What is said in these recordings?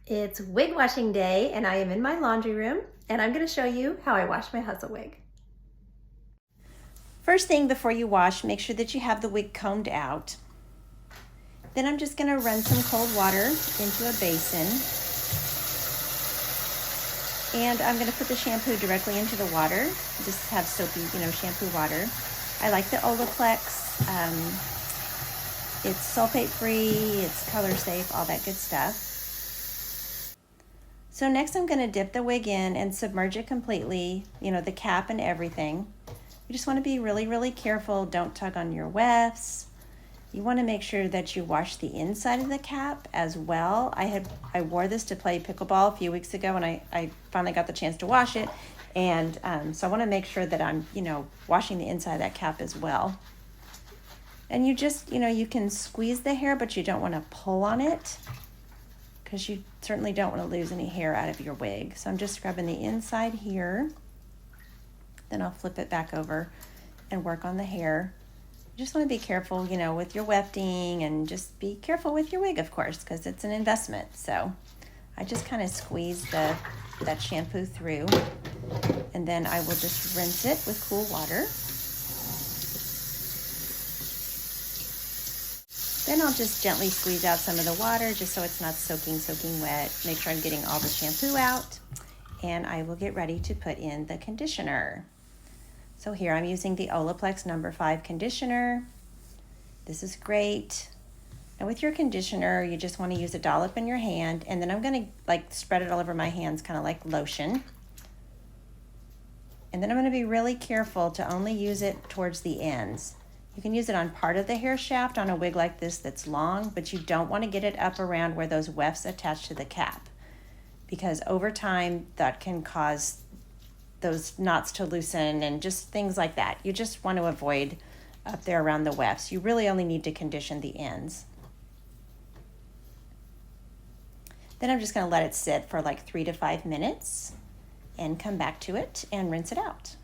It's wig washing day and I am in my laundry room and I'm going to show you how I wash my hustle wig. First thing before you wash, make sure that you have the wig combed out. Then I'm just going to run some cold water into a basin and I'm going to put the shampoo directly into the water. Just have soapy, shampoo water. I like the Olaplex. It's sulfate free, it's color safe, all that good stuff. So next I'm going to dip the wig in and submerge it completely, the cap and everything. You just want to be really, really careful. Don't tug on your wefts. You want to make sure that you wash the inside of the cap as well. I wore this to play pickleball a few weeks ago and I finally got the chance to wash it. And so I want to make sure that I'm, washing the inside of that cap as well. And you just, you can squeeze the hair, but you don't want to pull on it, because you certainly don't want to lose any hair out of your wig. So I'm just scrubbing the inside here. Then I'll flip it back over and work on the hair. You just want to be careful, with your wefting, and just be careful with your wig, of course, because it's an investment. So I just kind of squeeze that shampoo through, and then I will just rinse it with cool water. Then I'll just gently squeeze out some of the water just so it's not soaking wet. Make sure I'm getting all the shampoo out, and I will get ready to put in the conditioner. So here I'm using the Olaplex No. 5 conditioner. This is great. And with your conditioner, you just want to use a dollop in your hand, and then I'm going to spread it all over my hands, kind of like lotion. And then I'm going to be really careful to only use it towards the ends. You can use it on part of the hair shaft on a wig like this that's long, but you don't want to get it up around where those wefts attach to the cap, because over time that can cause those knots to loosen and just things like that. You just want to avoid up there around the wefts. You really only need to condition the ends. Then I'm just going to let it sit for like 3 to 5 minutes and come back to it and rinse it out.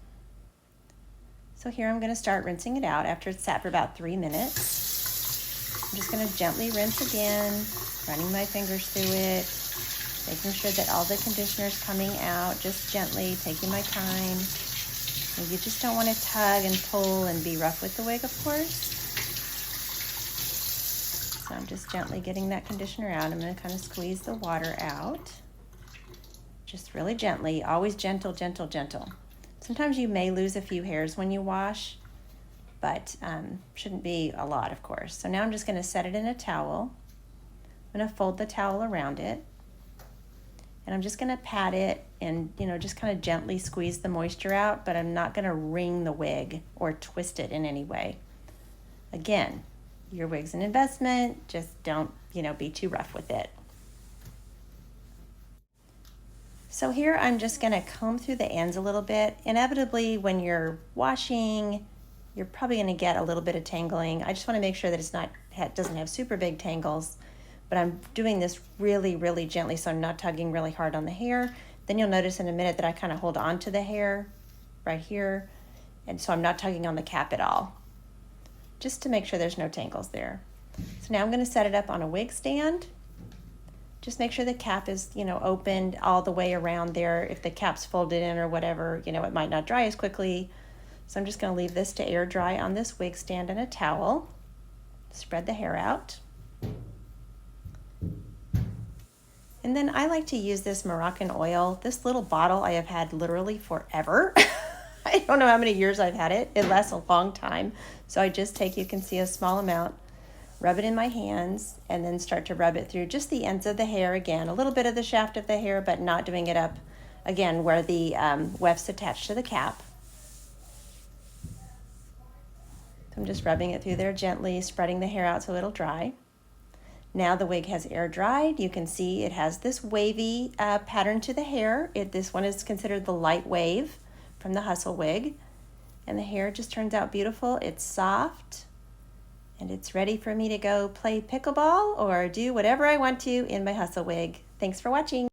So here I'm going to start rinsing it out after it's sat for about 3 minutes. I'm just going to gently rinse again, running my fingers through it, making sure that all the conditioner is coming out, just gently, taking my time. And you just don't want to tug and pull and be rough with the wig, of course. So I'm just gently getting that conditioner out. I'm going to kind of squeeze the water out. Just really gently, always gentle, gentle, gentle. Sometimes you may lose a few hairs when you wash, but shouldn't be a lot, of course. So now I'm just going to set it in a towel. I'm going to fold the towel around it, and I'm just going to pat it and, just kind of gently squeeze the moisture out, but I'm not going to wring the wig or twist it in any way. Again, your wig's an investment. Just don't, be too rough with it. So here I'm just going to comb through the ends a little bit. Inevitably, when you're washing, you're probably going to get a little bit of tangling. I just want to make sure that it doesn't have super big tangles, but I'm doing this really, really gently, so I'm not tugging really hard on the hair. Then you'll notice in a minute that I kind of hold on to the hair right here, and so I'm not tugging on the cap at all, just to make sure there's no tangles there. So now I'm going to set it up on a wig stand. Just make sure the cap is, opened all the way around there. If the cap's folded in or whatever, it might not dry as quickly. So I'm just going to leave this to air dry on this wig stand in a towel. Spread the hair out. And then I like to use this Moroccan oil. This little bottle I have had literally forever. I don't know how many years I've had it. It lasts a long time. So I just take, you can see, a small amount, rub it in my hands, and then start to rub it through just the ends of the hair again, a little bit of the shaft of the hair, but not doing it up again where the wefts attach to the cap. So I'm just rubbing it through there gently, spreading the hair out so it'll dry. Now the wig has air dried. You can see it has this wavy pattern to the hair. This one is considered the light wave from the Hustle wig. And the hair just turns out beautiful. It's soft. And it's ready for me to go play pickleball or do whatever I want to in my Hustle wig. Thanks for watching.